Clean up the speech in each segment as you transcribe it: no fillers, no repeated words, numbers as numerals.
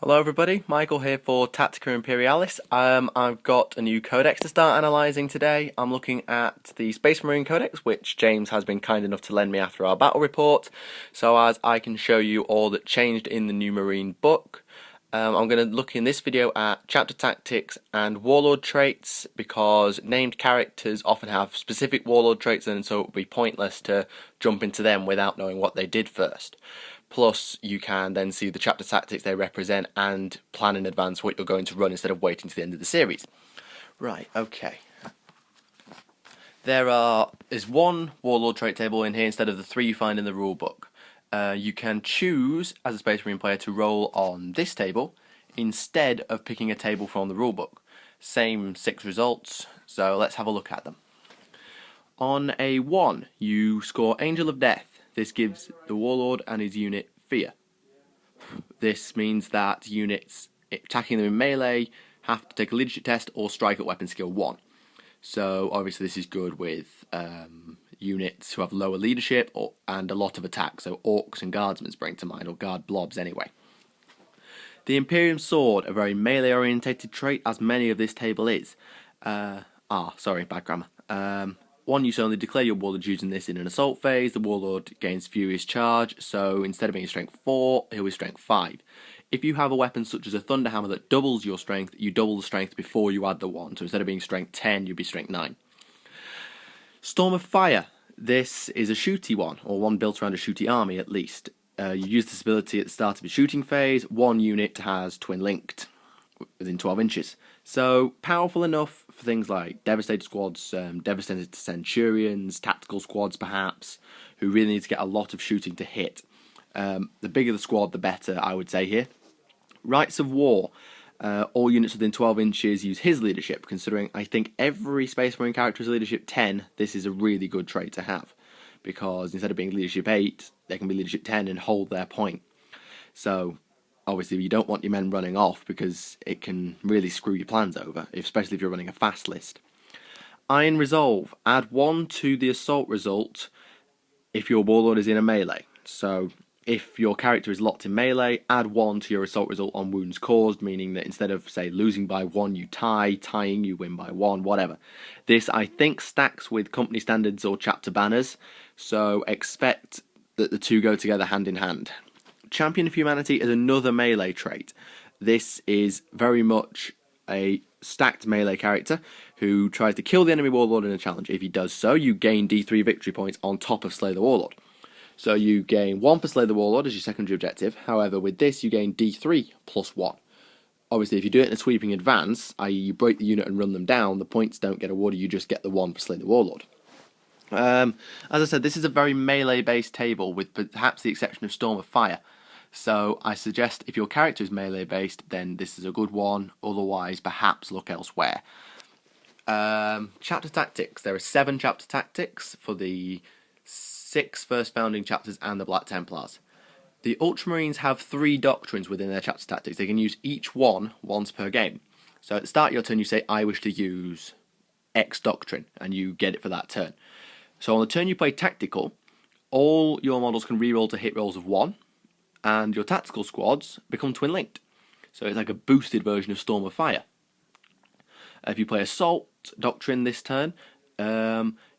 Hello everybody, Michael here for Tactica Imperialis. I've got a new codex to start analysing today. I'm looking at the Space Marine Codex, which James has been kind enough to lend me after our battle report, so as I can show you all that changed in the new Marine book. I'm going to look in this video at chapter tactics and warlord traits, because named characters often have specific warlord traits, and so it would be pointless to jump into them without knowing what they did first. Plus, you can then see the chapter tactics they represent and plan in advance what you're going to run instead of waiting to the end of the series. Right, okay. There's one warlord trait table in here instead of the three you find in the rulebook. You can choose, as a Space Marine player, to roll on this table instead of picking a table from the rulebook. Same 6 results, so let's have a look at them. On a 1, you score Angel of Death. This gives the warlord and his unit fear. This means that units attacking them in melee have to take a leadership test or strike at weapon skill 1. So obviously this is good with units who have lower leadership and a lot of attack. So orcs and guardsmen spring to mind, or guard blobs anyway. The Imperium Sword, a very melee orientated trait, as many of this table is. Sorry, bad grammar. One use only, declare your warlord using this in an assault phase. The warlord gains furious charge, so instead of being strength 4, he'll be strength 5. If you have a weapon such as a thunderhammer that doubles your strength, you double the strength before you add the 1. So instead of being strength 10, you'll be strength 9. Storm of Fire. This is a shooty one, or one built around a shooty army at least. You use this ability at the start of a shooting phase. One unit has twin linked within 12 inches. So powerful enough for things like Devastator squads, Devastator Centurions, tactical squads perhaps, who really need to get a lot of shooting to hit. The bigger the squad, the better, I would say here. Rights of War. All units within 12 inches use his leadership. Considering I think every Space Marine character is leadership 10, this is a really good trait to have. Because instead of being leadership 8, they can be leadership 10 and hold their point. So obviously you don't want your men running off, because it can really screw your plans over, especially if you're running a fast list. Iron Resolve. Add 1 to the assault result if your warlord is in a melee. So if your character is locked in melee, add 1 to your assault result on wounds caused, meaning that instead of, say, losing by 1, you tying, you win by 1, whatever. This, I think, stacks with company standards or chapter banners, so expect that the two go together hand in hand. Champion of Humanity is another melee trait. This is very much a stacked melee character who tries to kill the enemy warlord in a challenge. If he does so, you gain D3 victory points on top of Slay the Warlord. So you gain 1 for Slay the Warlord as your secondary objective. However, with this you gain D3 plus 1. Obviously, if you do it in a sweeping advance, i.e. you break the unit and run them down, the points don't get awarded, you just get the 1 for Slay the Warlord. As I said, this is a very melee-based table, with perhaps the exception of Storm of Fire. So I suggest if your character is melee-based, then this is a good one. Otherwise, perhaps look elsewhere. Chapter Tactics. There are 7 chapter tactics for the 6 first founding chapters and the Black Templars. The Ultramarines have 3 doctrines within their chapter tactics. They can use each one once per game. So at the start of your turn, you say, I wish to use X doctrine, and you get it for that turn. So on the turn you play Tactical, all your models can reroll to hit rolls of 1, and your tactical squads become twin-linked. So it's like a boosted version of Storm of Fire. If you play Assault Doctrine this turn,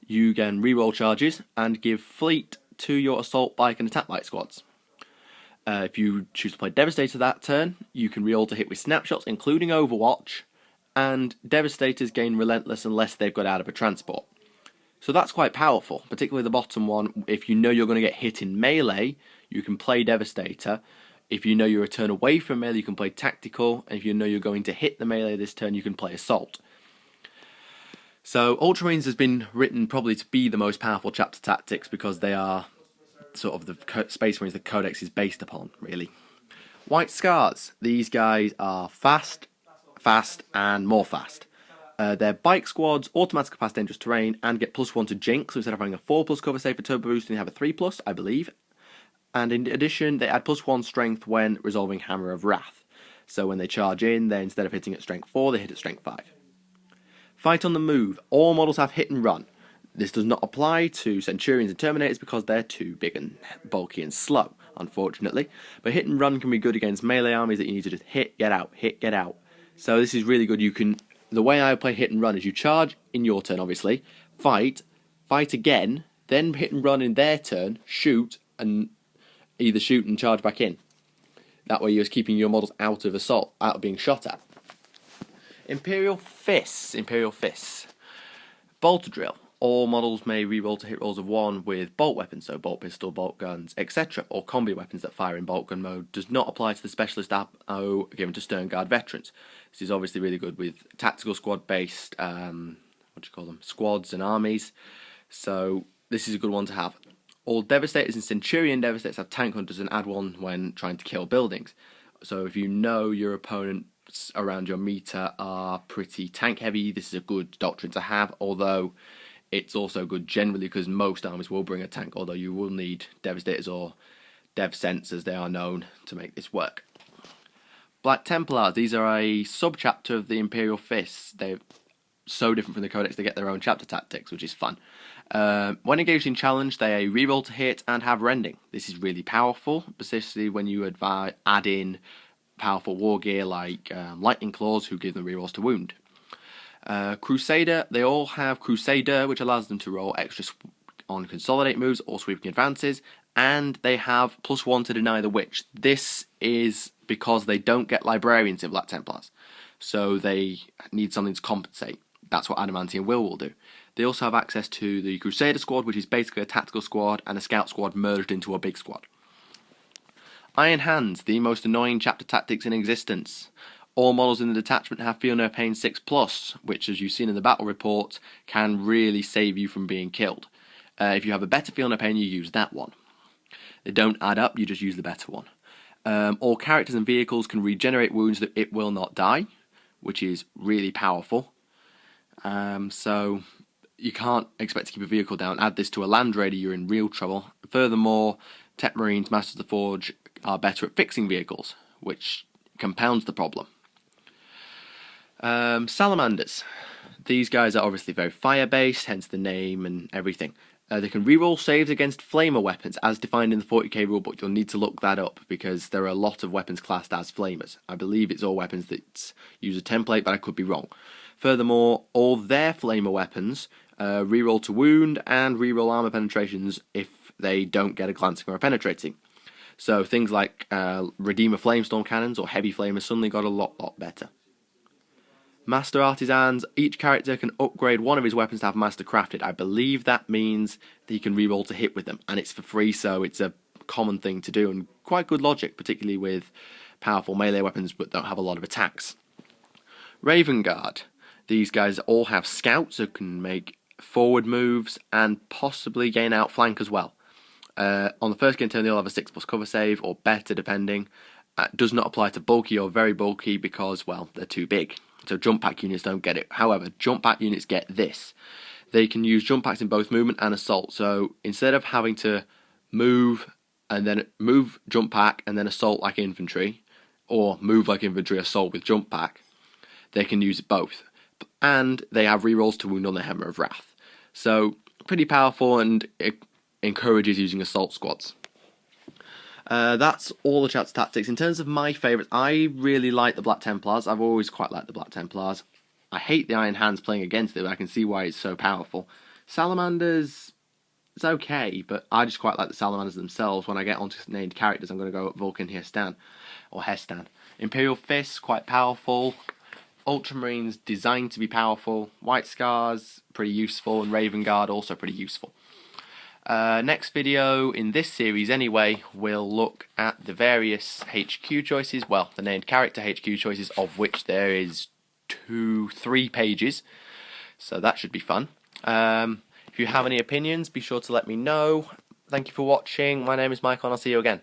you can reroll charges and give Fleet to your Assault Bike and Attack Bike squads. If you choose to play Devastator that turn, you can reroll to hit with Snapshots, including Overwatch, and Devastators gain Relentless unless they've got out of a transport. So that's quite powerful, particularly the bottom one. If you know you're going to get hit in melee, you can play Devastator. If you know you're a turn away from melee, you can play Tactical. And if you know you're going to hit the melee this turn, you can play Assault. So Ultramarines has been written probably to be the most powerful chapter tactics, because they are sort of the Space Marines the Codex is based upon, really. White Scars. These guys are fast, and more fast. Their bike squads automatically pass dangerous terrain and get +1 to Jinx, so instead of having a 4+ cover save for turbo boost, they have a 3+, I believe. And in addition, they add +1 strength when resolving Hammer of Wrath. So when they charge in, then instead of hitting at strength 4, they hit at strength 5. Fight on the Move. All models have hit and run. This does not apply to Centurions and Terminators because they're too big and bulky and slow. unfortunately. But hit and run can be good against melee armies that you need to just hit, get out, hit, get out. So this is really good. The way I play hit and run is you charge in your turn, obviously, fight again, then hit and run in their turn, shoot, and either shoot and charge back in. That way you're just keeping your models out of assault, out of being shot at. Imperial Fists. Bolter Drill. All models may reroll to hit rolls of 1 with bolt weapons, so bolt pistol, bolt guns, etc., or combi weapons that fire in bolt gun mode. Does not apply to the specialist ammo given to Stern Guard veterans. This is obviously really good with tactical squad-based, squads and armies. So this is a good one to have. All Devastators and Centurion Devastators have tank hunters and add 1 when trying to kill buildings. So if you know your opponents around your meter are pretty tank heavy, this is a good doctrine to have, although it's also good generally because most armies will bring a tank, although you will need Devastators or Dev Sense as they are known to make this work. Black Templars, these are a sub-chapter of the Imperial Fists. They're so different from the Codex, they get their own chapter tactics, which is fun. When engaged in challenge, they reroll to hit and have rending. This is really powerful, especially when you add in powerful war gear like Lightning Claws, who give them rerolls to wound. Crusader, they all have Crusader, which allows them to roll extra on consolidate moves or sweeping advances, and they have +1 to deny the witch. This is because they don't get librarians in Black Templars, so they need something to compensate. That's what Adamantium will do. They also have access to the Crusader squad, which is basically a tactical squad and a scout squad merged into a big squad. Iron Hands, the most annoying chapter tactics in existence. All models in the detachment have Feel No Pain 6+, which, as you've seen in the battle report, can really save you from being killed. If you have a better Feel No Pain, you use that one. They don't add up, you just use the better one. All characters and vehicles can regenerate wounds that it will not die, which is really powerful. So you can't expect to keep a vehicle down. Add this to a Land Raider, you're in real trouble. Furthermore, Tech Marines, Masters of the Forge are better at fixing vehicles, which compounds the problem. Salamanders. These guys are obviously very fire-based, hence the name and everything. They can reroll saves against flamer weapons, as defined in the 40k rulebook. You'll need to look that up, because there are a lot of weapons classed as flamers. I believe it's all weapons that use a template, but I could be wrong. Furthermore, all their flamer weapons reroll to wound and reroll armor penetrations if they don't get a glancing or a penetrating. So things like Redeemer Flamestorm cannons or heavy flamers suddenly got a lot better. Master Artisans, each character can upgrade one of his weapons to have Master Crafted. I believe that means that he can reroll to hit with them, and it's for free, so it's a common thing to do, and quite good logic, particularly with powerful melee weapons but don't have a lot of attacks. Raven Guard, these guys all have scouts who can make forward moves and possibly gain outflank as well. On the first game turn, they'll have a 6+ cover save, or better depending. Does not apply to bulky or very bulky because, well, they're too big. So jump pack units don't get it. However, jump pack units get this. They can use jump packs in both movement and assault. So instead of having to move and then move jump pack and then assault like infantry, or move like infantry, assault with jump pack, they can use both. And they have rerolls to wound on the Hammer of Wrath. So pretty powerful, and it encourages using assault squads. That's all the chapter tactics. In terms of my favourites, I really like the Black Templars. I've always quite liked the Black Templars. I hate the Iron Hands playing against it, but I can see why it's so powerful. Salamanders, it's okay, but I just quite like the Salamanders themselves. When I get onto named characters, I'm going to go at Vulcan Hestan, or Hestan. Imperial Fists, quite powerful. Ultramarines, designed to be powerful. White Scars, pretty useful, and Raven Guard, also pretty useful. Next video in this series anyway, we'll look at the various HQ choices, well, the named character HQ choices, of which there is 3 pages, so that should be fun. If you have any opinions, be sure to let me know. Thank you for watching. My name is Michael, and I'll see you again.